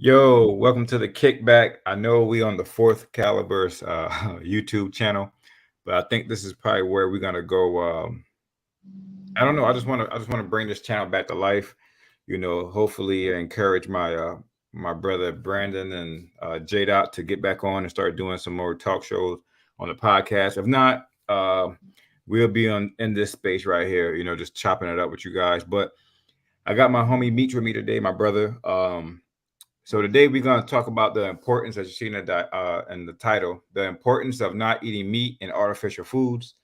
Yo, welcome to the kickback. I know we on the fourth calibers YouTube channel, but I think this is probably where we're gonna go. I don't know. I just want to bring this channel back to life. Hopefully encourage my brother Brandon and J Dot to get back on and start doing some more talk shows on the podcast. If not, we'll be on in this space right here. Just chopping it up with you guys. But I got my homie Meech with me today, my brother. So today we're going to talk about the importance, as you see in the title, the importance of not eating meat and artificial foods.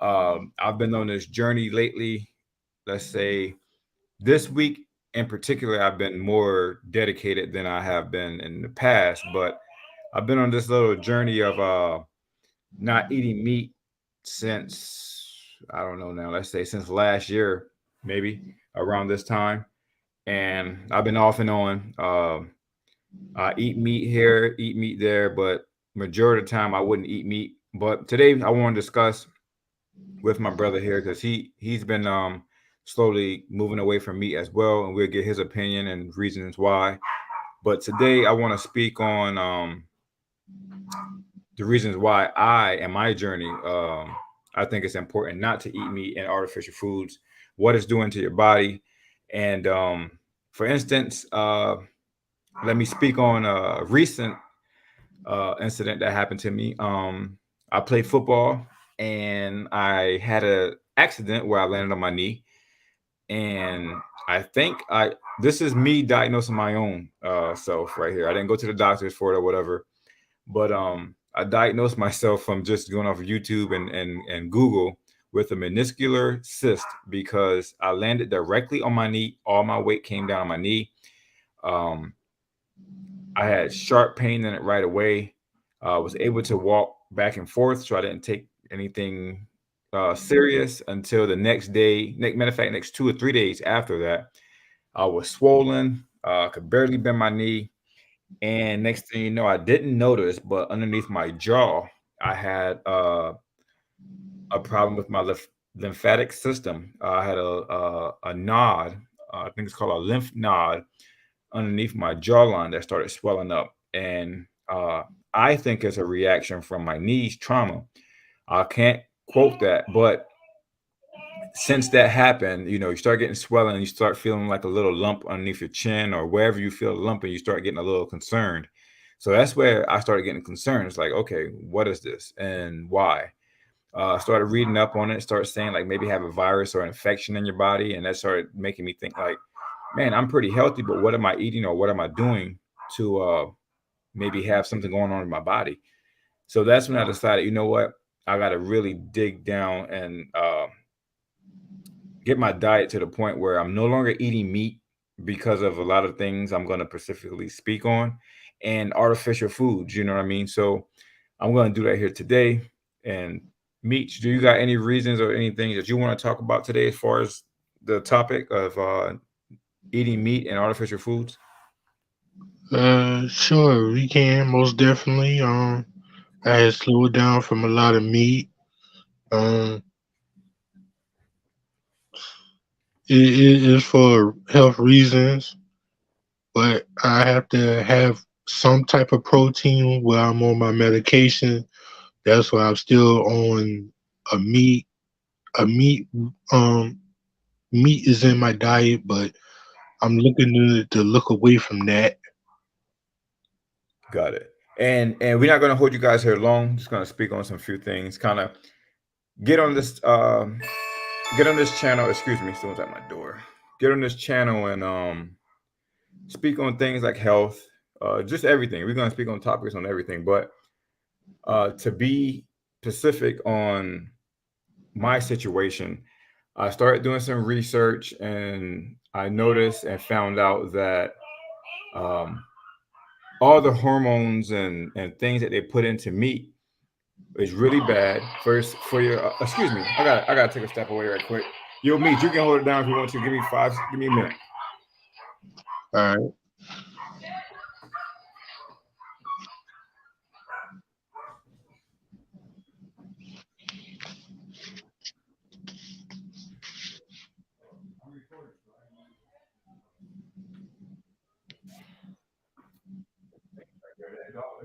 I've been on this journey lately. Let's say this week in particular, I've been more dedicated than I have been in the past. But I've been on this little journey of not eating meat since, I don't know now, let's say since last year, maybe around this time. And I've been off and on. I eat meat here, eat meat there, but majority of the time I wouldn't eat meat. But today I want to discuss with my brother here because he's been slowly moving away from meat as well, and we'll get his opinion and reasons why. But today I want to speak on the reasons why and my journey. I think it's important not to eat meat and artificial foods, what it's doing to your body, and for instance, let me speak on a recent incident that happened to me. I played football and I had an accident where I landed on my knee, and I think I this is me diagnosing my own self right here. I didn't go to the doctors for it or whatever, but I diagnosed myself from just going off of YouTube and Google with a meniscular cyst because I landed directly on my knee. All my weight came down on my knee. Um, I had sharp pain in it right away. Was able to walk back and forth, so I didn't take anything serious until the next day. Matter of fact, next 2 or 3 days after that, I was swollen. Could barely bend my knee, and next thing you know, I didn't notice, but underneath my jaw, I had a problem with my lymphatic system. I had a nod. I think it's called a lymph node underneath my jawline that started swelling up, and I think it's a reaction from my knees trauma. I can't quote that, but since that happened, you start getting swelling, you start feeling like a little lump underneath your chin or wherever you feel a lump, and you start getting a little concerned. So that's where I started getting concerned. It's like, okay, what is this and why? Started reading up on it, started saying like maybe have a virus or infection in your body, and that started making me think like, man, I'm pretty healthy, but what am I eating or what am I doing to maybe have something going on in my body? So that's when I decided, you know what, I got to really dig down and get my diet to the point where I'm no longer eating meat because of a lot of things I'm going to specifically speak on and artificial foods. You know what I mean? So I'm going to do that here today. And Meech, do you got any reasons or anything that you want to talk about today as far as the topic of eating meat and artificial foods? Sure, we can most definitely. I had slowed down from a lot of meat. Um, it is for health reasons, but I have to have some type of protein while I'm on my medication. That's why I'm still on a meat. A meat. Um, Meat is in my diet, but I'm looking to look away from that. Got it. And we're not going to hold you guys here long. Just going to speak on some few things. Kind of get on this get on this channel. Excuse me, someone's at my door. Get on this channel and speak on things like health, just everything. We're going to speak on topics on everything, but to be specific on my situation, I started doing some research and I noticed and found out that um, all the hormones and things that they put into meat is really bad. First, for your excuse me, I gotta take a step away right quick. Yo, Meat, you can hold it down if you want to. Give me five. Give me a minute. All right.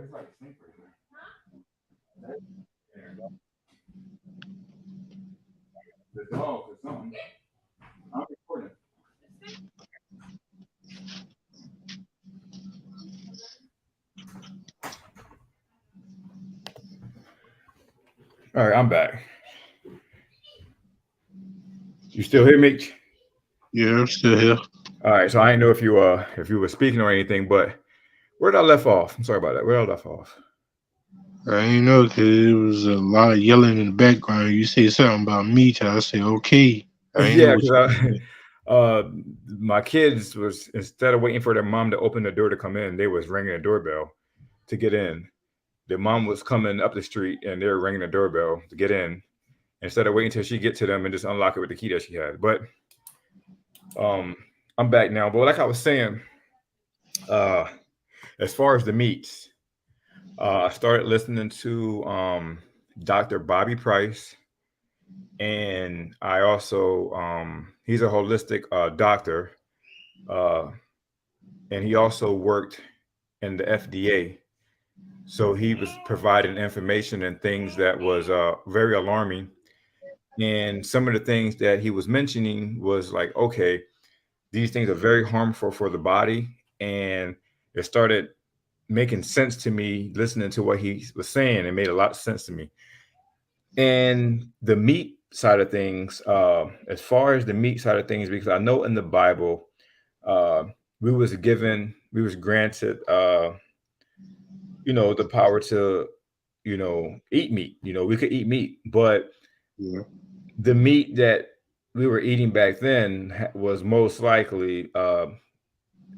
It's like a snake right there. The dog or something. I'm recording. All right, I'm back. You still hear me? Yeah, I'm still here. All right, so I didn't know if you were speaking or anything, but where did I left off? I'm sorry about that. Where did I left off? I ain't know because it was a lot of yelling in the background. You say something about meat, I say okay. I ain't know Yeah, what because you I said. my kids was instead of waiting for their mom to open the door to come in, they was ringing the doorbell to get in. Their mom was coming up the street and they were ringing the doorbell to get in instead of waiting until she get to them and just unlock it with the key that she had. But um, I'm back now. But like I was saying, uh, as far as the meats, I started listening to Dr. Bobby Price, and I also he's a holistic doctor, uh, and he also worked in the FDA. So he was providing information and things that was very alarming. And some of the things that he was mentioning was like, okay, these things are very harmful for the body. And it started making sense to me listening to what he was saying. It made a lot of sense to me. And the meat side of things, as far as the meat side of things, because I know in the Bible, uh, we was granted, the power to, eat meat. We could eat meat, but Yeah. the meat that we were eating back then was most likely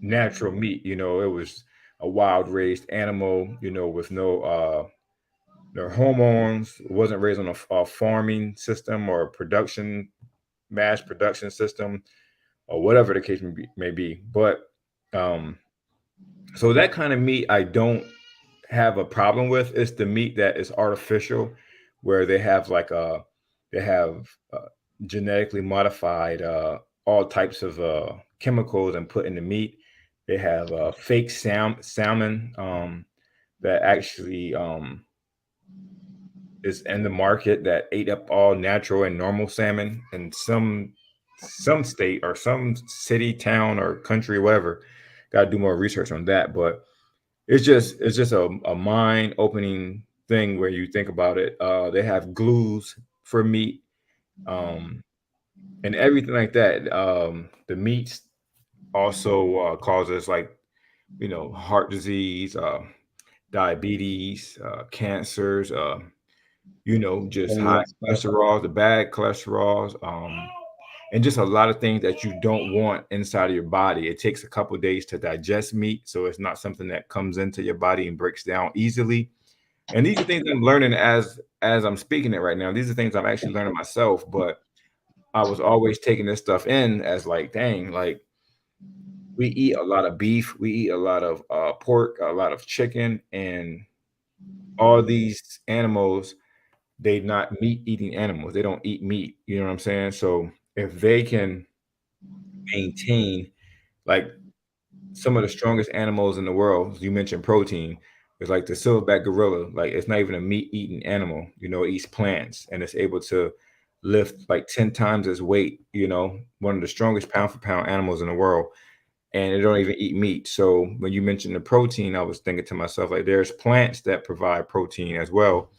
natural meat. It was a wild raised animal, with no hormones. It wasn't raised on a farming system or a mass production system, or whatever the case may be. But um, so that kind of meat I don't have a problem with. It's the meat that is artificial, where they have genetically modified all types of chemicals and put in the meat. They have fake salmon that actually is in the market that ate up all natural and normal salmon in some state or some city, town, or country, whatever. Got to do more research on that, but it's just a mind opening thing where you think about it. They have glues for meat, um, and everything like that. The meats also causes like heart disease, diabetes, cancers. Just And high that's cholesterol, the bad cholesterols, and just a lot of things that you don't want inside of your body. It takes a couple of days to digest meat, so it's not something that comes into your body and breaks down easily. And these are things I'm learning as I'm speaking it right now. These are things I'm actually learning myself, but I was always taking this stuff in as like, dang, like we eat a lot of beef, we eat a lot of pork, a lot of chicken, and all these animals, they not meat eating animals. They don't eat meat. You know what I'm saying? So if they can maintain like some of the strongest animals in the world, you mentioned protein, is like the silverback gorilla. Like it's not even a meat eating animal. It eats plants and it's able to lift like 10 times its weight. One of the strongest pound for pound animals in the world, and it don't even eat meat. So when you mentioned the protein, I was thinking to myself like there's plants that provide protein as well.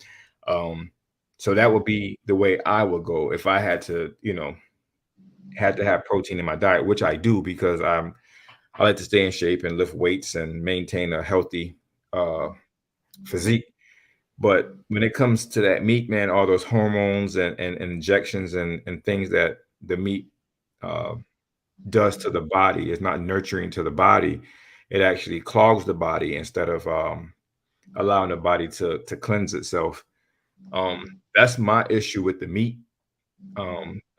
Um, so that would be the way I would go if I had to have protein in my diet, which I do because I like to stay in shape and lift weights and maintain a healthy uh, physique. But when it comes to that meat, man, all those hormones and injections and things that the meat uh, does to the body is not nurturing to the body. It actually clogs the body instead of allowing the body to cleanse itself. That's my issue with the meat.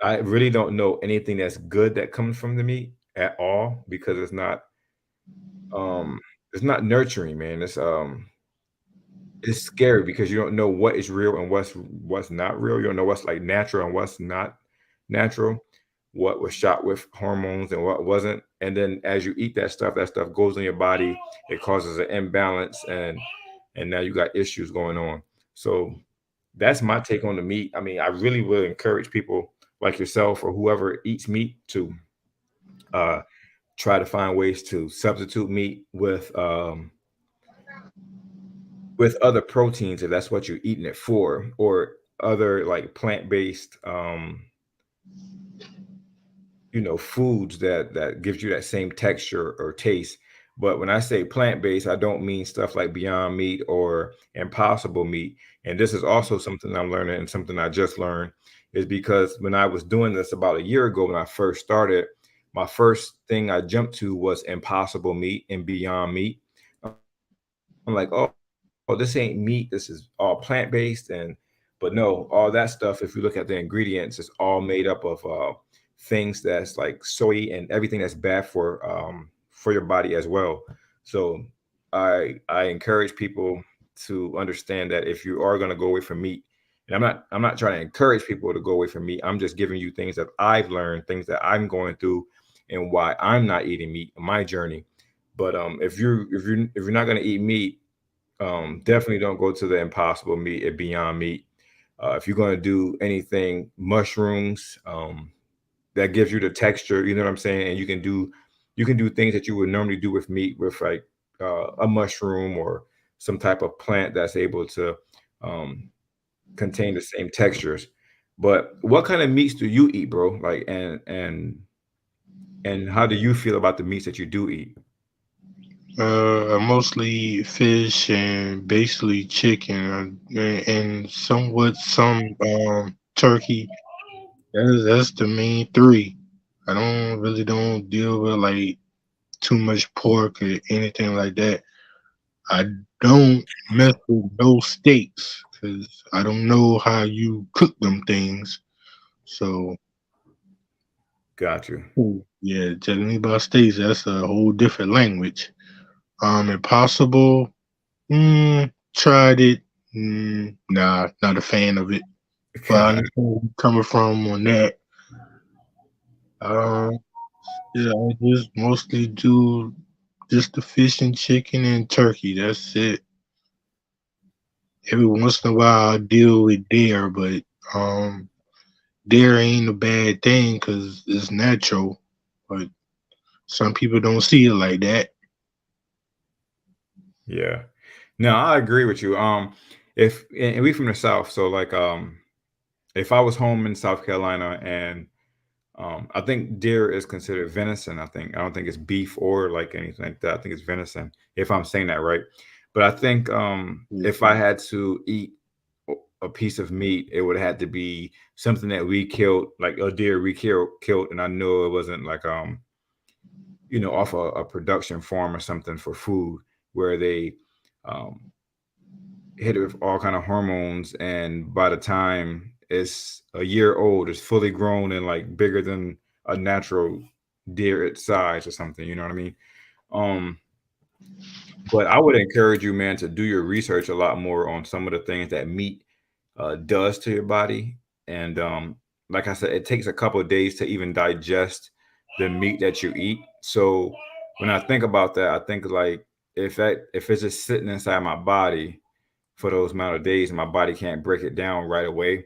I really don't know anything that's good that comes from the meat at all because um it's not nurturing, man. It's scary because you don't know what is real and what's not real. You don't know what's like natural and what's not natural, what was shot with hormones and what wasn't. And then as you eat that stuff goes in your body. It causes an imbalance, and and now you got issues going on. So that's my take on the meat. I mean, I really will encourage people like yourself or whoever eats meat to uh, try to find ways to substitute meat with other proteins if that's what you're eating it for, or other like plant-based foods that gives you that same texture or taste. But when I say plant-based, I don't mean stuff like Beyond Meat or Impossible Meat. And this is also something I'm learning, and something I just learned is because when I was doing this about a year ago when I first started, my first thing I jumped to was Impossible Meat and Beyond Meat. I'm like, oh, this ain't meat. This is all plant-based. But no, all that stuff, if you look at the ingredients, it's all made up of things that's like soy and everything that's bad for your body as well. So I encourage people to understand that if you are going to go away from meat, and I'm not trying to encourage people to go away from meat. I'm just giving you things that I've learned, things that I'm going through, and why I'm not eating meat in my journey. But if you're not going to eat meat, definitely don't go to the Impossible Meat at Beyond Meat. If you're going to do anything, mushrooms, that gives you the texture, you know what I'm saying? And you can do things that you would normally do with meat, with like a mushroom or some type of plant that's able to um, contain the same textures. But what kind of meats do you eat, bro? Like, and how do you feel about the meats that you do eat? Mostly fish and basically chicken, and somewhat some turkey. That's the main three. I don't deal with like too much pork or anything like that. I don't mess with no steaks because I don't know how you cook them things. So Got you. yeah, telling me about steaks, that's a whole different language. Impossible. Tried it. Nah, not a fan of it. But I God. understand where you're coming from on that. Um, yeah, I just mostly do just the fish and chicken and turkey. That's it. Every once in a while, I deal with dare, but um, dare ain't a bad thing because it's natural. But some people don't see it like that. Yeah. No, I agree with you. If and we from the South, so like if I was home in South Carolina and I think deer is considered venison. I don't think it's beef or like anything like that. I think it's venison, if I'm saying that right. But I think Yeah. if I had to eat a piece of meat, it would have to be something that we killed, like a deer we killed, and I know it wasn't like off a production farm or something for food where they um hit it with all kind of hormones, and by the time it's a year old, it's fully grown and like bigger than a natural deer its size or something. You know what I mean? Um, but I would encourage you, man, to do your research a lot more on some of the things that meat does to your body. And like I said, it takes a couple of days to even digest the meat that you eat. So when I think about that, I think like if it's just sitting inside my body for those amount of days and my body can't break it down right away,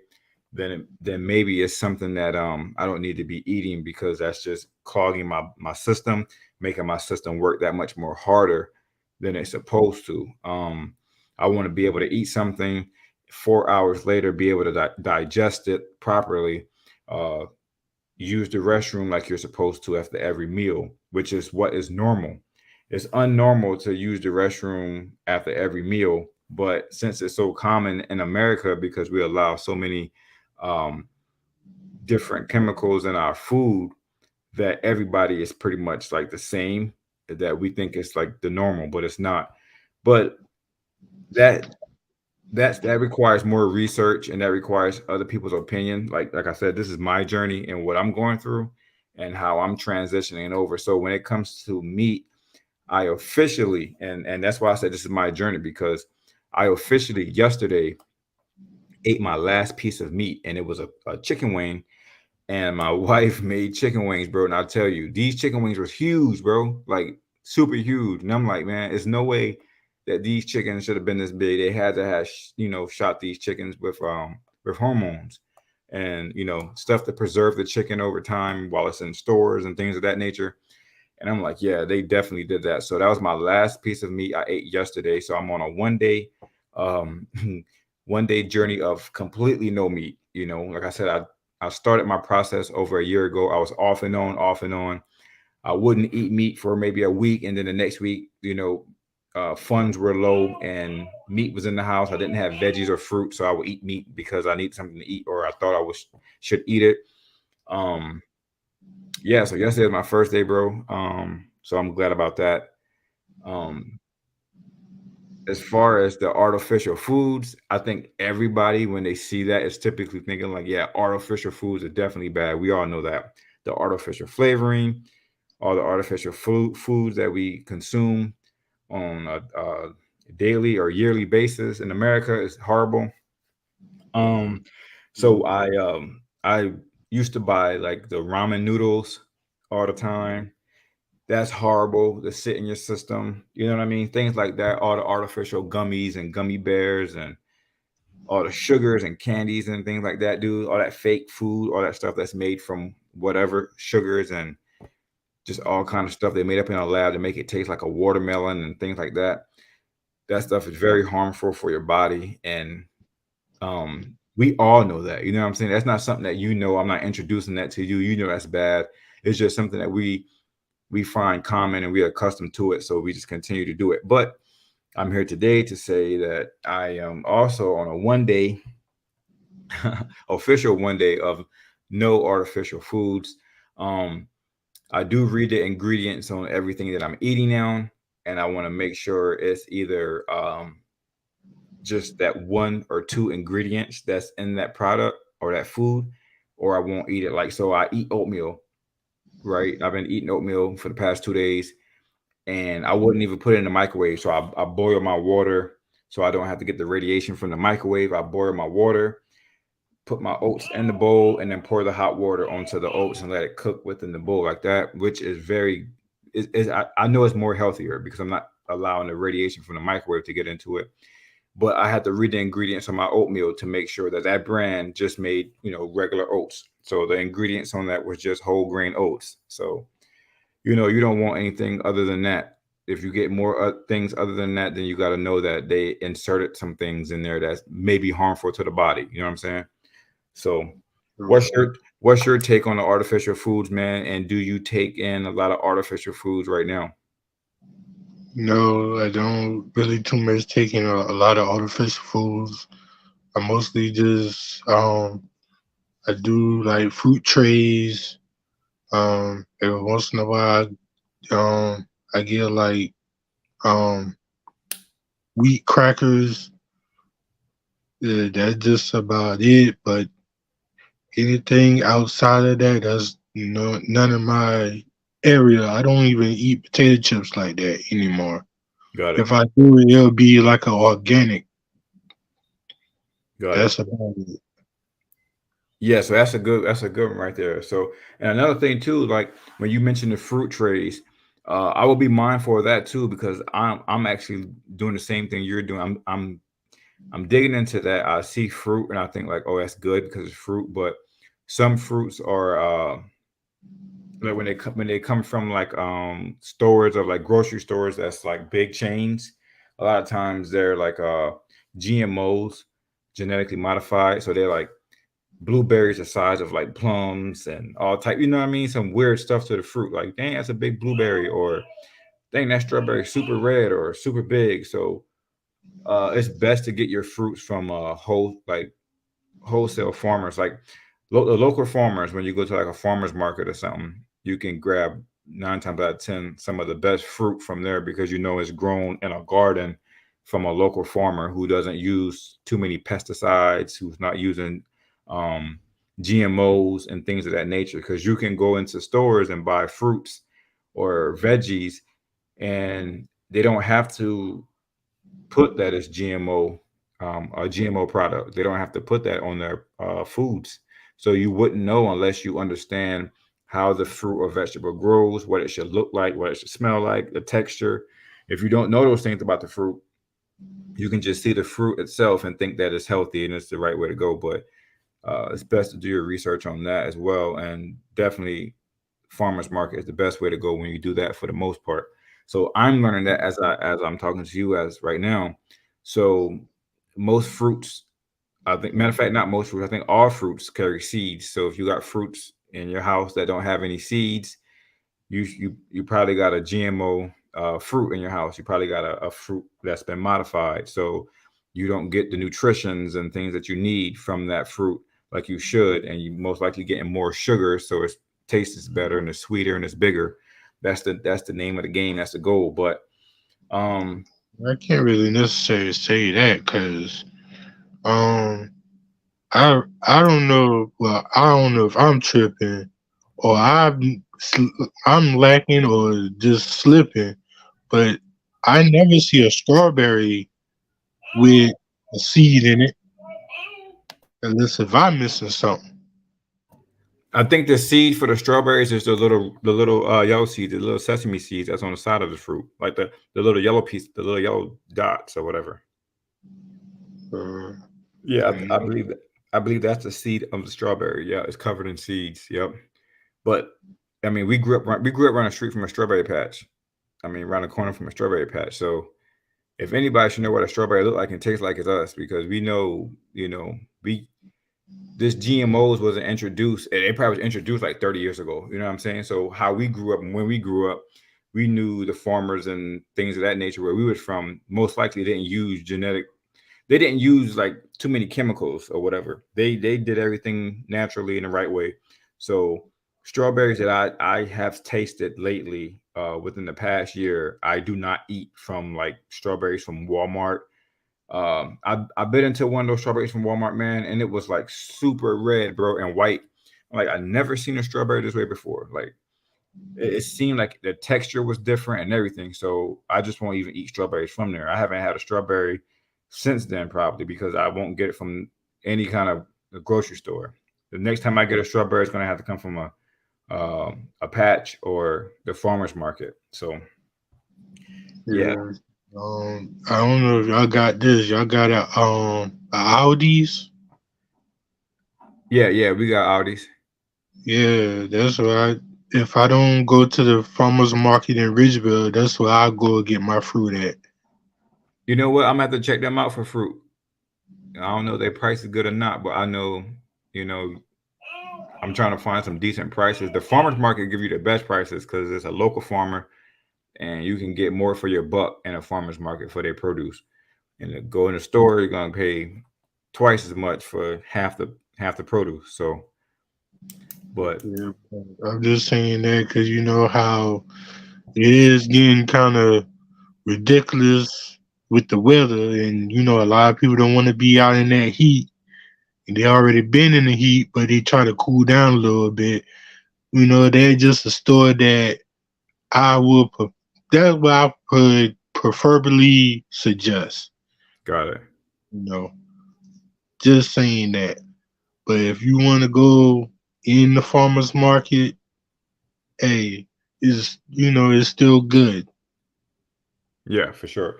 then maybe it's something that I don't need to be eating, because that's just clogging my system, making my system work that much more harder than it's supposed to. I want to be able to eat something 4 hours later, be able to digest it properly, uh, use the restroom like you're supposed to after every meal, which is what is normal. It's unnormal to use the restroom after every meal, but since it's so common in America because we allow so many um, different chemicals in our food, that everybody is pretty much like the same, that we think it's like the normal, but it's not. But that that requires more research, and that requires other people's opinion. Like I said, this is my journey and what I'm going through and how I'm transitioning over. So when it comes to meat, I officially, and that's why I said this is my journey, because I officially yesterday ate my last piece of meat, and it was a chicken wing. And my wife made chicken wings, bro. And I'll tell you, these chicken wings were huge, bro, like super huge. And I'm like, man, there's no way that these chickens should have been this big. They had to have shot these chickens with hormones and stuff to preserve the chicken over time while it's in stores and things of that nature. And I'm like, yeah, they definitely did that. So that was my last piece of meat I ate yesterday. So I'm on a 1 day, um, 1 day journey of completely no meat. Like I said, I started my process over a year ago. I was off and on, off and on. I wouldn't eat meat for maybe a week, and then the next week, funds were low and meat was in the house. I didn't have veggies or fruit, so I would eat meat because I need something to eat, or I thought should eat it. Um, yeah, so yesterday was my first day, bro. So I'm glad about that. Um, as far as the artificial foods, I think everybody, when they see that, is typically thinking like, yeah, artificial foods are definitely bad. We all know that. The artificial flavoring, all the artificial foods that we consume on a daily or yearly basis in America is horrible. Um, so I used to buy like the ramen noodles all the time. That's horrible to sit in your system. You know what I mean? Things like that, all the artificial gummies and gummy bears and all the sugars and candies and things like that, dude. All that fake food, all that stuff that's made from whatever sugars and just all kind of stuff they made up in a lab to make it taste like a watermelon and things like that. That stuff is very harmful for your body, and we all know that. You know what I'm saying? That's not something that I'm not introducing that to you. You know that's bad. It's just something that we find common and we're accustomed to it, so we just continue to do it. But I'm here today to say that I am also on a 1 day official 1 day of no artificial foods. I do read the ingredients on everything that I'm eating now, and I want to make sure it's either just that one or two ingredients that's in that product or that food, or I won't eat it. Like, so I eat oatmeal, right? I've been eating oatmeal for the past 2 days, and I wouldn't even put it in the microwave. So I boil my water so I don't have to get the radiation from the microwave. I boil my water, put my oats in the bowl, and then pour the hot water onto the oats and let it cook within the bowl like that, which is I know it's more healthier because I'm not allowing the radiation from the microwave to get into it. But I had to read the ingredients on my oatmeal to make sure that that brand just made, regular oats. So the ingredients on that was just whole grain oats. So, you don't want anything other than that. If you get more things other than that, then you got to know that they inserted some things in there that's maybe harmful to the body. You know what I'm saying? So, what's your take on the artificial foods, man? And do you take in a lot of artificial foods right now? No, I don't really too much taking a lot of artificial foods. I mostly just I do like fruit trays. Every once in a while I get like um wheat crackers. Yeah, that's just about it. But anything outside of that, that's none of my area. I don't even eat potato chips like that anymore. Got it. If I do it, it'll be like an organic. Got it. That's about it. Yeah, so that's a good one right there. So, and another thing too, like when you mentioned the fruit trays, I will be mindful of that too because I'm actually doing the same thing you're doing. I'm digging into that. I see fruit and I think like, oh, that's good because it's fruit, but some fruits are like when they come from like stores of like grocery stores that's like big chains. A lot of times they're like GMOs, genetically modified, so they're like blueberries the size of like plums and all type, you know what I mean? Some weird stuff to the fruit. Like, dang, that's a big blueberry, or dang, that strawberry super red or super big. So it's best to get your fruits from wholesale farmers, like the local farmers. When you go to like a farmer's market or something, you can grab 9 times out of 10 some of the best fruit from there because it's grown in a garden from a local farmer who doesn't use too many pesticides, who's not using um, GMOs and things of that nature. Because you can go into stores and buy fruits or veggies, and they don't have to put that as GMO, a GMO product. They don't have to put that on their foods. So you wouldn't know unless you understand how the fruit or vegetable grows, what it should look like, what it should smell like, the texture. If you don't know those things about the fruit, You can just see the fruit itself and think that it's healthy and it's the right way to go. But it's best to do your research on that as well. And definitely, farmers market is the best way to go when you do that for the most part. So I'm learning that as I'm talking to you as right now. So most fruits, I think, matter of fact, not most fruits. I think all fruits carry seeds. So if you got fruits in your house that don't have any seeds, you probably got a GMO fruit in your house. You probably got a fruit that's been modified, so you don't get the nutritions and things that you need from that fruit like you should, and you most likely getting more sugar, so it tastes better and it's sweeter and it's bigger. That's the name of the game. That's the goal. But um, I can't really necessarily say that because um I don't know. Well, I don't know if I'm tripping or I'm lacking or just slipping, but I never see a strawberry with a seed in it unless if I'm missing something. I think the seed for the strawberries is the little yellow seed, the little sesame seeds that's on the side of the fruit, like the little yellow piece, the little yellow dots or whatever. Uh, Yeah, I and believe that. I believe that's the seed of the strawberry. Yeah, it's covered in seeds. Yep. But I mean, we grew up around the street from a strawberry patch. I mean, around the corner from a strawberry patch. So if anybody should know what a strawberry look like and taste like, it's us because we know, we this GMOs wasn't introduced. It probably was introduced like 30 years ago. You know what I'm saying? So how we grew up and when we grew up, we knew the farmers and things of that nature where we was from most likely didn't use genetic. They didn't use like too many chemicals or whatever. They did everything naturally in the right way. So strawberries that I have tasted lately, within the past year, I do not eat from like strawberries from Walmart. I bit into one of those strawberries from Walmart, man, and it was like super red, bro, and white. Like I never seen a strawberry this way before. Like it seemed like the texture was different and everything. So I just won't even eat strawberries from there. I haven't had a strawberry since then, probably because I won't get it from any kind of grocery store. The next time I get a strawberry, it's gonna have to come from a patch or the farmer's market. So yeah, yeah, I don't know if y'all got this. Y'all got a Audi's. yeah, we got Audis. Yeah, that's why. If I don't go to the farmers market in Ridgeville, that's where I go get my fruit at. You know what? I'm gonna have to check them out for fruit. I don't know if their price is good or not, but I know, you know, I'm trying to find some decent prices. The farmers market give you the best prices because it's a local farmer and you can get more for your buck in a farmers market for their produce. And to go in the store, you're gonna pay twice as much for half the produce. So, but Yeah, I'm just saying that because you know how it is getting kind of ridiculous with the weather, and you know a lot of people don't want to be out in that heat, and they already been in the heat, but they try to cool down a little bit. You know, they're just a store that I would. That's what I would preferably suggest. got it. You know, just saying that. But if you want to go in the farmers market, hey, is it's still good. Yeah, for sure.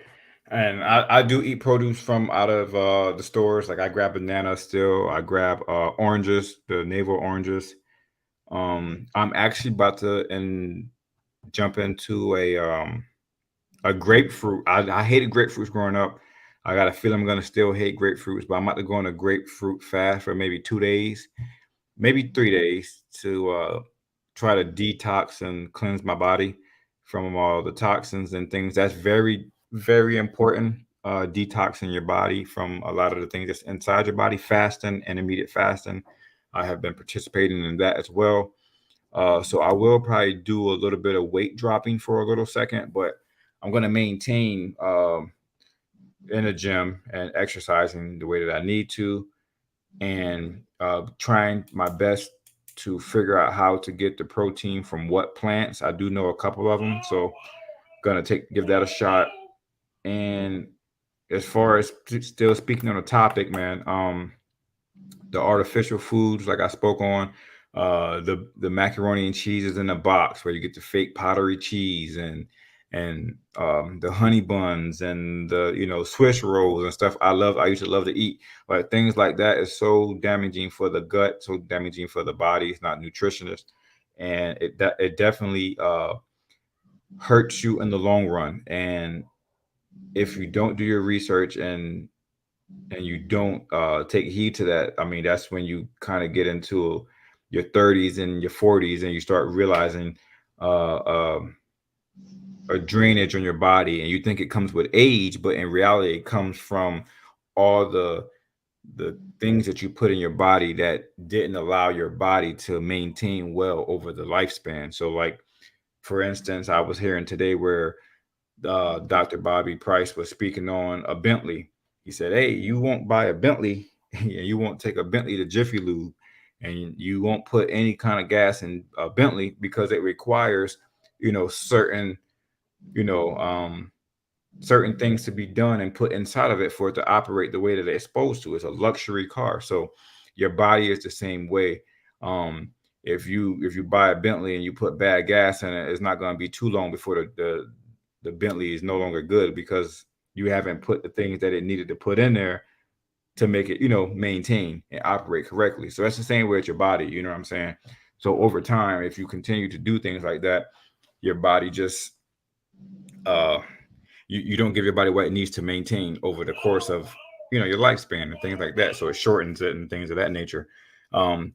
And I do eat produce from out of the stores. Like I grab bananas still. I grab oranges, the navel oranges. I'm actually about to jump into a grapefruit. I hated grapefruits growing up. I got a feeling I'm gonna still hate grapefruits, but I'm about to go on a grapefruit fast for maybe 2 days, maybe 3 days to try to detox and cleanse my body from all the toxins and things. That's very, very important. Detoxing your body from a lot of the things that's inside your body, fasting and immediate fasting. I have been participating in that as well. So I will probably do a little bit of weight dropping for a little second, but I'm going to maintain in the gym and exercising the way that I need to, and trying my best to figure out how to get the protein from what plants. I do know a couple of them, so gonna give that a shot. And as far as still speaking on the topic, man, the artificial foods like I spoke on, the macaroni and cheese is in a box where you get the fake pottery cheese and and the honey buns and the Swiss rolls and stuff. I used to love to eat, but things like that is so damaging for the gut, so damaging for the body. It's not nutritionist, and it definitely hurts you in the long run. And if you don't do your research and you don't take heed to that, I mean, that's when you kind of get into your 30s and your 40s, and you start realizing uh, uh, a drainage on your body, and you think it comes with age, but in reality, it comes from all the things that you put in your body that didn't allow your body to maintain well over the lifespan. So, like for instance, I was hearing today where Dr. Bobby Price was speaking on a Bentley. He said, "Hey, you won't buy a Bentley, and you won't take a Bentley to Jiffy Lube, and you won't put any kind of gas in a Bentley because it requires, certain, you know, um, certain things to be done and put inside of it for it to operate the way that it's supposed to. It's a luxury car, so your body is the same way. Um, if you buy a Bentley and you put bad gas in it, it's not going to be too long before the Bentley is no longer good because you haven't put the things that it needed to put in there to make it, maintain and operate correctly. So that's the same way with your body. You know what I'm saying? So over time, if you continue to do things like that, your body just uh you don't give your body what it needs to maintain over the course of your lifespan and things like that. So it shortens it and things of that nature. Um,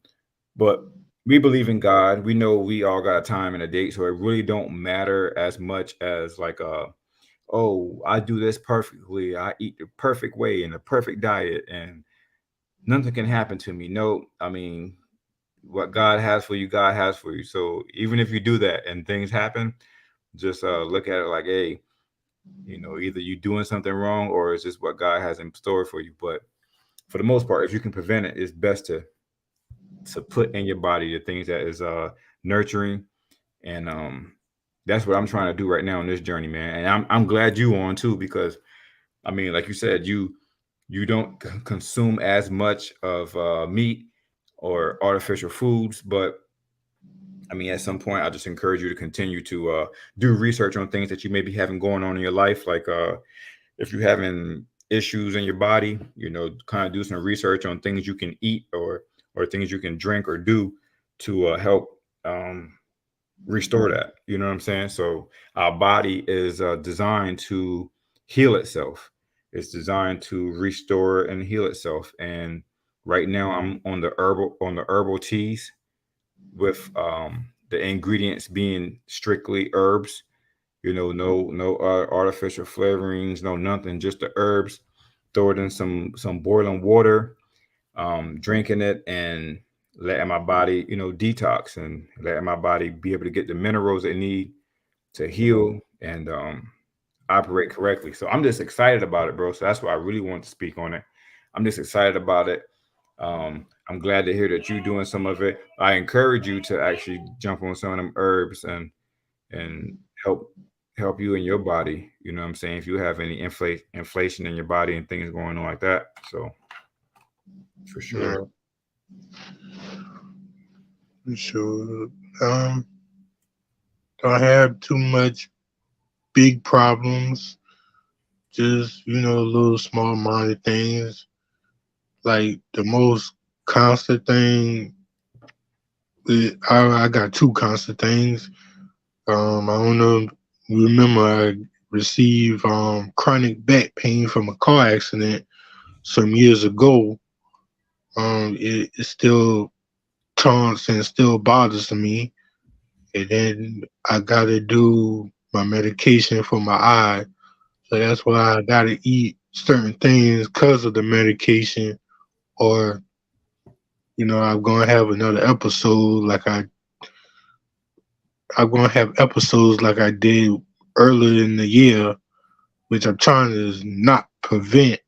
but we believe in God. We know we all got a time and a date, so it really don't matter as much as like oh, I do this perfectly. I eat the perfect way and the perfect diet, and nothing can happen to me. No, I mean, what God has for you, God has for you. So even if you do that and things happen, just look at it like, hey, either you doing something wrong or it's just what God has in store for you. But for the most part, if you can prevent it, it's best to put in your body the things that is nurturing. And that's what I'm trying to do right now on this journey, man. And I'm glad you on too, because I mean, like you said, you don't consume as much of meat or artificial foods, but I mean, at some point, I just encourage you to continue to do research on things that you may be having going on in your life. Like if you're having issues in your body, kind of do some research on things you can eat or things you can drink or do to help restore that. You know what I'm saying? So our body is designed to heal itself. It's designed to restore and heal itself. And right now, I'm on the herbal teas with the ingredients being strictly herbs. No artificial flavorings, no nothing, just the herbs. Throw it in some boiling water, drinking it and letting my body, detox and letting my body be able to get the minerals it need to heal and operate correctly. So I'm just excited about it, bro. So that's why I really want to speak on it. I'm just excited about it. I'm glad to hear that you're doing some of it. I encourage you to actually jump on some of them herbs and help you in your body. You know what I'm saying? If you have any inflation in your body and things going on like that. So for sure. Yeah, for sure. Um, don't have too much big problems. Just little small minor things. Like the most constant thing, I got two constant things. I don't know. Remember, I received chronic back pain from a car accident some years ago. It still taunts and still bothers me. And then I gotta do my medication for my eye, so that's why I gotta eat certain things because of the medication, or I'm gonna have another episode I'm gonna have episodes like I did earlier in the year, which I'm trying to not prevent.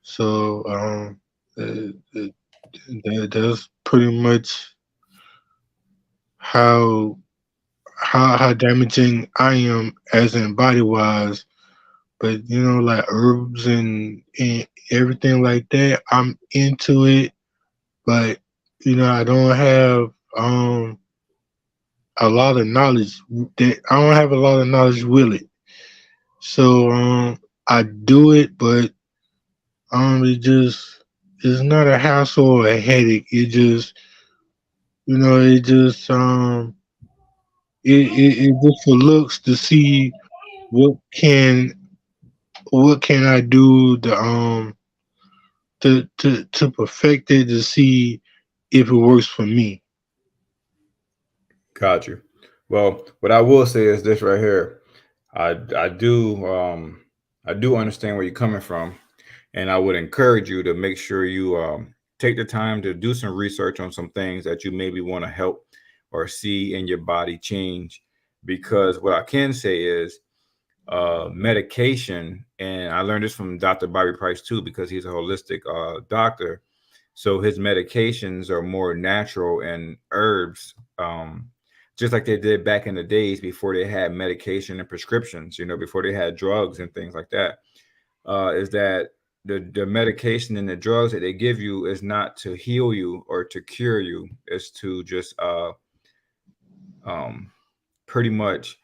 So that's pretty much how how damaging I am as in body wise. But like herbs and everything like that, I'm into it. But I don't have a lot of knowledge that I don't have a lot of knowledge with it. So I do it, but it just it's not a hassle or a headache. It just it just it just for looks to see what can what can I do to perfect it to see if it works for me. Got you. Well, what I will say is this right here. I do I do understand where you're coming from, and I would encourage you to make sure you take the time to do some research on some things that you maybe want to help or see in your body change. Because what I can say is medication, and I learned this from Dr. Bobby Price too, because he's a holistic doctor. So his medications are more natural and herbs, just like they did back in the days before they had medication and prescriptions, before they had drugs and things like that. Is that the medication and the drugs that they give you is not to heal you or to cure you, it's to just um, pretty much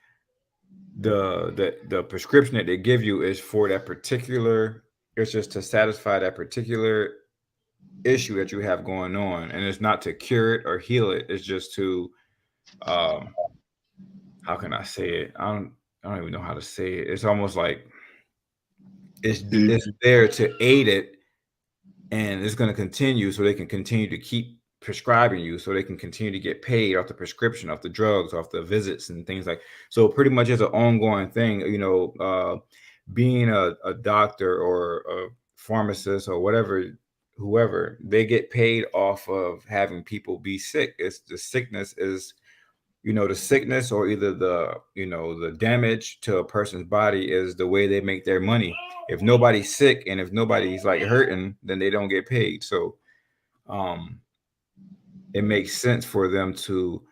the prescription that they give you is for that particular, it's just to satisfy that particular issue that you have going on, and it's not to cure it or heal it, it's just to um how can I say it, I don't even know how to say it. It's almost like it's It- there to aid it, and it's going to continue so they can continue to keep prescribing you, so they can continue to get paid off the prescription, off the drugs, off the visits and things like. So pretty much it's an ongoing thing, being a doctor or a pharmacist or whatever, whoever, they get paid off of having people be sick. It's the sickness is, the sickness, or either the damage to a person's body is the way they make their money. If nobody's sick and if nobody's like hurting, then they don't get paid. So um it makes sense for them to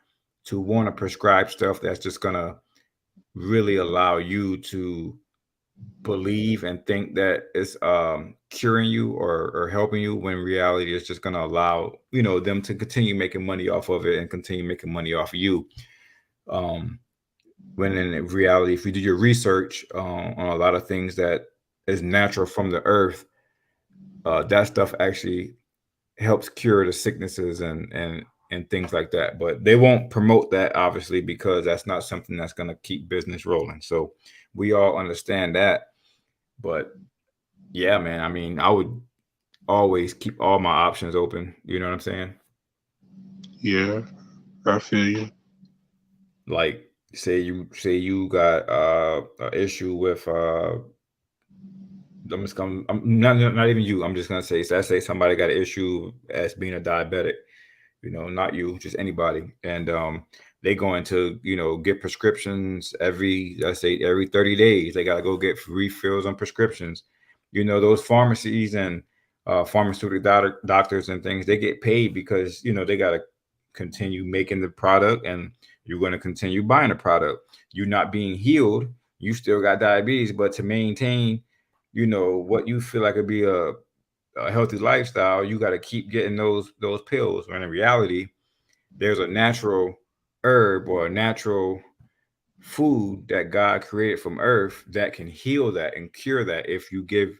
want to prescribe stuff that's just gonna really allow you to believe and think that it's curing you or helping you, when reality is just going to allow them to continue making money off of it and continue making money off of you. um when in reality, if you do your research on a lot of things that is natural from the earth, that stuff actually helps cure the sicknesses and things like that. But they won't promote that, obviously, because that's not something that's going to keep business rolling. So we all understand that. But yeah, man, I mean, I would always keep all my options open. You know what I'm saying? yeah, I feel you. Like, say you got an issue with I'm not even you. I'm just gonna say, so let's say somebody got an issue as being a diabetic, not you, just anybody. And they going to, get prescriptions every, let's say every 30 days. They gotta go get refills on prescriptions. Those pharmacies and pharmaceutical doctors and things, they get paid because, they gotta continue making the product, and you're going to continue buying the product. You're not being healed. You still got diabetes, but to maintain, what you feel like would be a healthy lifestyle, you got to keep getting those pills. When in reality, there's a natural herb or a natural food that God created from earth that can heal that and cure that if you give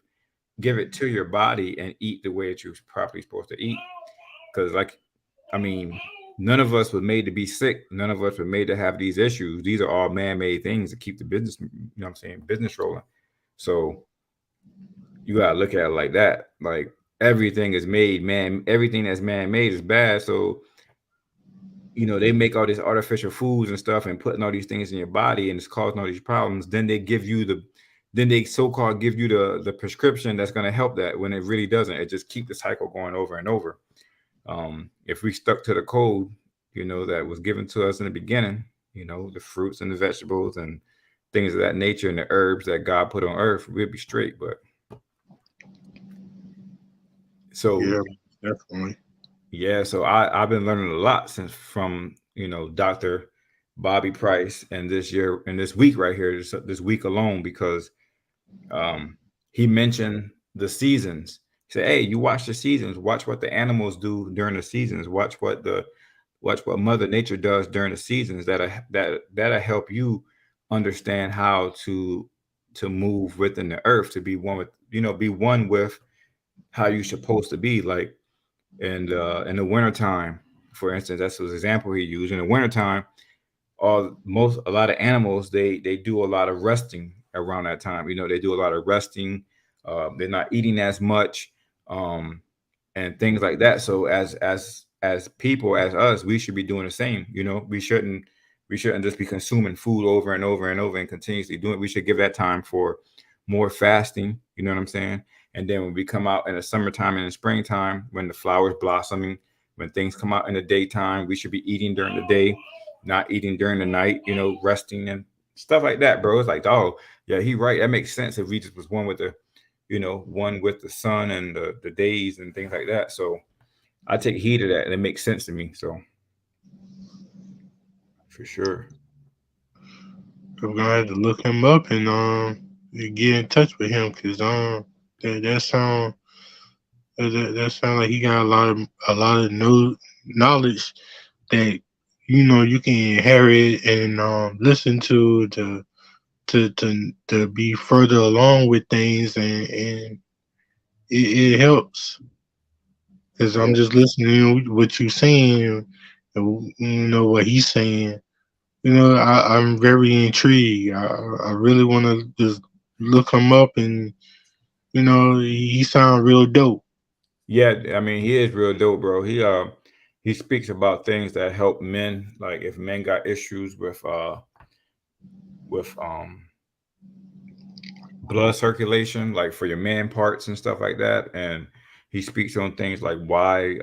it to your body and eat the way that you're properly supposed to eat. Because, like, I mean, none of us were made to be sick. None of us were made to have these issues. These are all man-made things to keep the business, what I'm saying, business rolling. So you gotta look at it like that. Like, everything is made, man. Everything that's man-made is bad. So they make all these artificial foods and stuff and putting all these things in your body, and it's causing all these problems. Then they so-called give you the prescription that's going to help that, when it really doesn't. It just keep the cycle going over and over. If we stuck to the code, that was given to us in the beginning, the fruits and the vegetables and things of that nature and the herbs that God put on earth, we'd be straight. But so Yeah, definitely. yeah, so I've been learning a lot since from Dr. Bobby Price, and this year and this week right here, this week alone, because um, he mentioned the seasons. He said, "Hey, you watch the seasons. Watch what the animals do during the seasons. Watch what watch what Mother Nature does during the seasons that'll help you understand how to move within the earth, to be one with, be one with how you're supposed to be. Like in the wintertime, for instance, that's the example he used. In the wintertime, a lot of animals, they do a lot of resting around that time. They do a lot of resting. They're not eating as much, um, and things like that. So as people, as us, we should be doing the same. We shouldn't just be consuming food over and over and over and continuously doing it. We should give that time for more fasting. You know what I'm saying? And then when we come out in the summertime and in the springtime, when the flowers blossoming, when things come out in the daytime, we should be eating during the day, not eating during the night, resting and stuff like that, bro. It's like, oh, yeah, he right. That makes sense if we just was one with the sun and the days and things like that. So I take heed of that, and it makes sense to me. So for sure. I'm gonna have to look him up and get in touch with him because that sound that sound like he got a lot of knowledge that you can inherit and listen to be further along with things and it helps because I'm Yeah. just listening to what you're saying and what he's saying. I'm very intrigued. I really want to just look him up and he sound real dope. Yeah, I mean, he is real dope, bro. He speaks about things that help men, like if men got issues with blood circulation, like for your man parts and stuff like that. And he speaks on things like why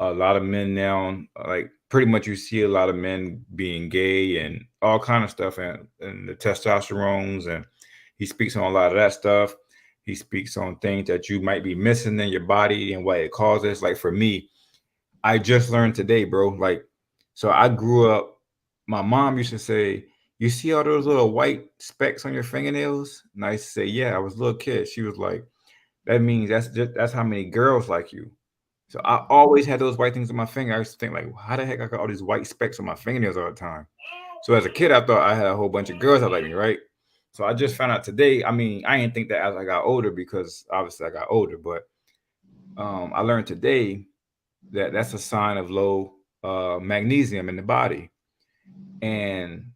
a lot of men now, like pretty much you see a lot of men being gay and all kind of stuff, and the testosterones. And he speaks on a lot of that stuff. He speaks on things that you might be missing in your body and what it causes. Like for me, I just learned today, bro. Like, so I grew up, my mom used to say, you see all those little white specks on your fingernails? And I used to say, yeah. I was a little kid. She was like, that means that's how many girls like you. So I always had those white things on my finger. I used to think like, how the heck I got all these white specks on my fingernails all the time? So as a kid, I thought I had a whole bunch of girls that like me, right? So I just found out today. I mean, I didn't think that as I got older, because obviously I got older, but I learned today that that's a sign of low magnesium in the body. And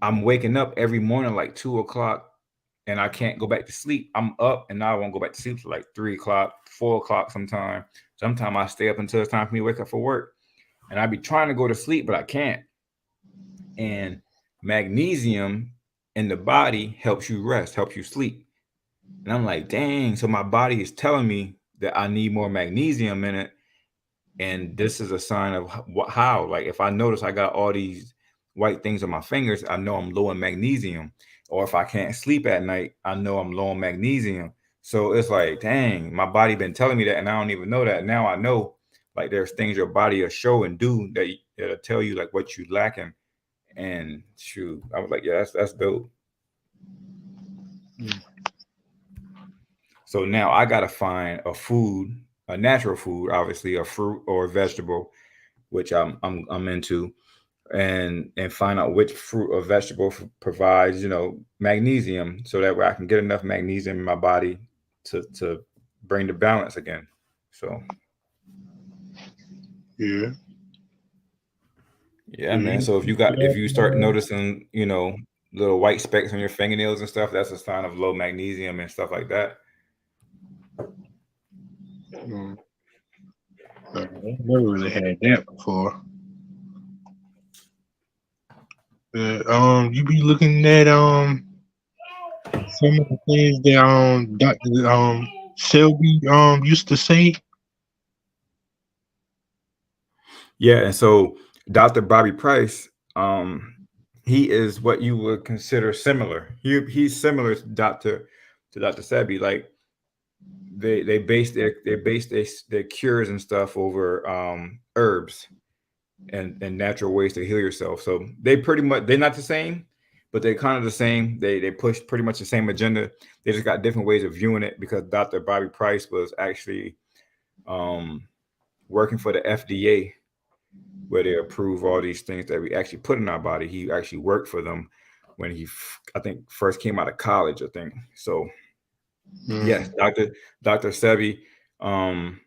I'm waking up every morning like 2 o'clock, and I can't go back to sleep. I'm up and now I won't go back to sleep till like 3 o'clock, 4 o'clock sometime. Sometimes I stay up until it's time for me to wake up for work. And I be trying to go to sleep, but I can't. And magnesium in the body helps you rest, helps you sleep. And I'm like, dang, so my body is telling me that I need more magnesium in it. And this is a sign of how, like, if I notice I got all these white things on my fingers, I know I'm low in magnesium. Or if I can't sleep at night, I know I'm low in magnesium. So it's like, dang, my body been telling me that, and I don't even know that. Now I know, like, there's things your body will show and do that'll tell you like what you lacking. And shoot, I was like, yeah, that's dope. Mm. So now I gotta find a food, a natural food, obviously a fruit or a vegetable, which I'm into, and find out which fruit or vegetable provides magnesium, so that way I can get enough magnesium in my body to bring the balance again. So Yeah. yeah, man. Yeah. So if you start noticing little white specks on your fingernails and stuff, that's a sign of low magnesium and stuff like that. Mm. I never really had that before. You be looking at some of the things that Dr. Shelby used to say. Yeah, and so Dr. Bobby Price, he is what you would consider similar. He's similar to Dr. Sebi. Like they base their cures and stuff over herbs and natural ways to heal yourself. So they're not the same, but they're kind of the same. They push pretty much the same agenda. They just got different ways of viewing it, because Dr. Bobby Price was actually um working for the FDA, where they approve all these things that we actually put in our body. He actually worked for them when I think, first came out of college, I think. So yes, Dr. Sebi. Um,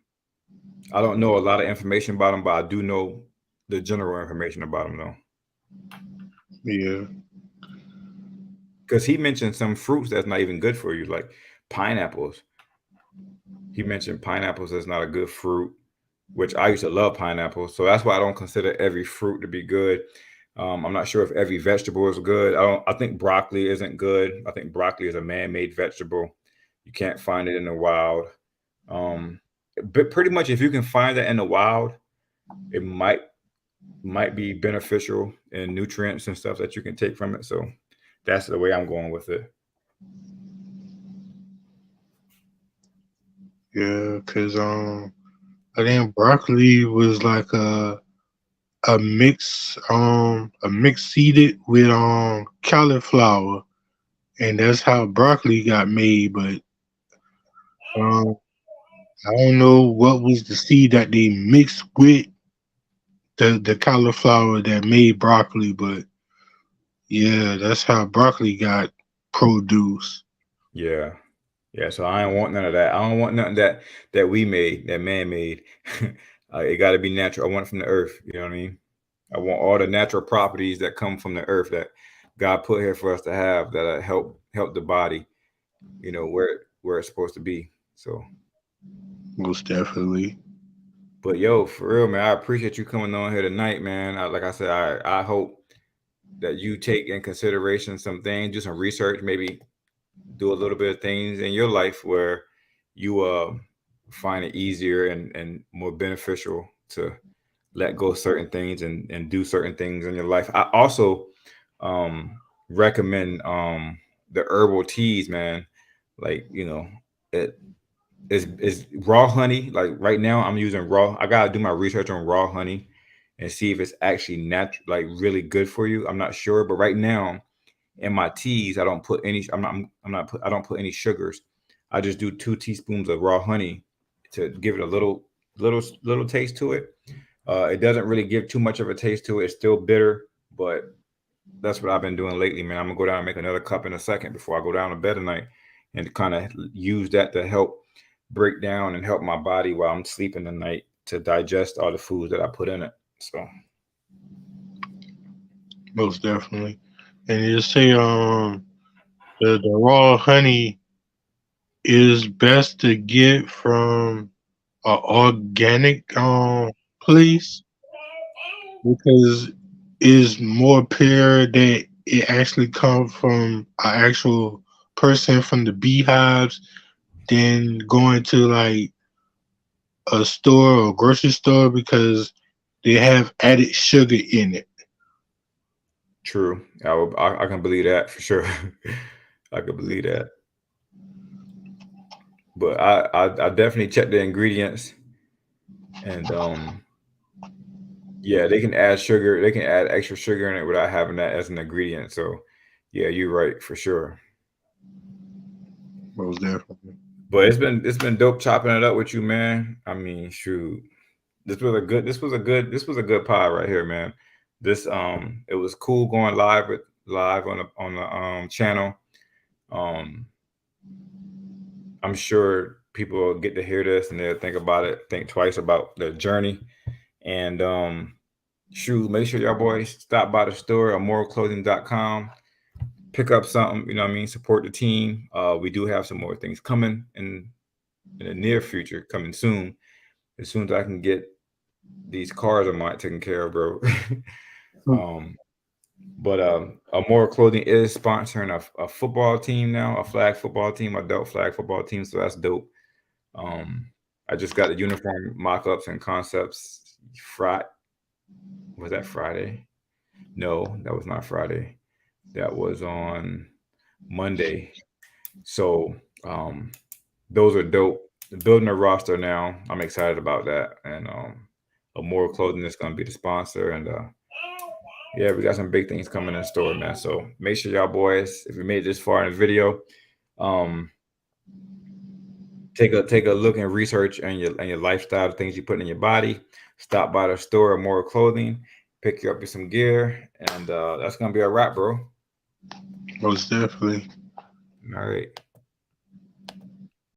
I don't know a lot of information about him, but I do know the general information about him, though. Yeah. Because he mentioned some fruits that's not even good for you, like pineapples. He mentioned pineapples is not a good fruit, which I used to love pineapples. So that's why I don't consider every fruit to be good. I'm not sure if every vegetable is good. I think broccoli isn't good. I think broccoli is a man-made vegetable. You can't find it in the wild. Um, but pretty much, if you can find it in the wild, it might be beneficial in nutrients and stuff that you can take from it. So that's the way I'm going with it. Yeah, cause I think broccoli was like a mix seeded with cauliflower, and that's how broccoli got made. But um, I don't know what was the seed that they mixed with the cauliflower that made broccoli, but yeah, that's how broccoli got produced. Yeah. Yeah, so I don't want none of that. I don't want nothing that we made, that man made. It got to be natural. I want it from the earth. You know what I mean? I want all the natural properties that come from the earth that God put here for us to have that help the body. You know where it's supposed to be. So, Most definitely. but yo, for real, man, I appreciate you coming on here tonight, man. Like I said, I hope that you take in consideration some things, do some research, maybe do a little bit of things in your life where you find it easier and more beneficial to let go of certain things and do certain things in your life. I also um, recommend the herbal teas, man. Like, it is raw honey. Like right now, I'm using raw. I gotta do my research on raw honey and see if it's actually natural, like really good for you. I'm not sure, but right now in my teas, I don't put any. I don't put any sugars. I just do 2 teaspoons of raw honey to give it a little taste to it. It doesn't really give too much of a taste to it. It's still bitter, but that's what I've been doing lately, man. I'm gonna go down and make another cup in a second before I go down to bed tonight, and kind of use that to help break down and help my body while I'm sleeping tonight to digest all the foods that I put in it. So Most definitely. And you say the raw honey is best to get from an organic place because it's more pure that it actually comes from an actual person from the beehives than going to like a store or grocery store because they have added sugar in it. true. I can believe that for sure. I can believe that. But I definitely check the ingredients, and yeah, they can add sugar. They can add extra sugar in it without having that as an ingredient. So yeah, you're right for sure. Most definitely. But it's been dope chopping it up with you, man. I mean, shoot, this was a good pie right here, man. This it was cool going live on the channel. Um, I'm sure people will get to hear this and they'll think about it, think twice about their journey. And shoot, make sure y'all boys stop by the store at moralclothing.com. Pick up something, you know what I mean? Support the team. We do have some more things coming in the near future, coming soon. As soon as I can get these cars of mine taken care of, bro. um, but Moral Clothing is sponsoring a football team now, a flag football team, adult flag football team. So that's dope. Um, I just got the uniform mock-ups and concepts. Was that Friday? No, that was not Friday. That was on Monday. So those are dope. Building a roster now. I'm excited about that. And Moral Clothing is going to be the sponsor. And yeah, we got some big things coming in store, man. So make sure y'all boys, if you made it this far in the video, um, take a look and research and your lifestyle, the things you put in your body. Stop by the store or more clothing, pick you up with some gear, and that's gonna be a wrap, bro. Most definitely. All right.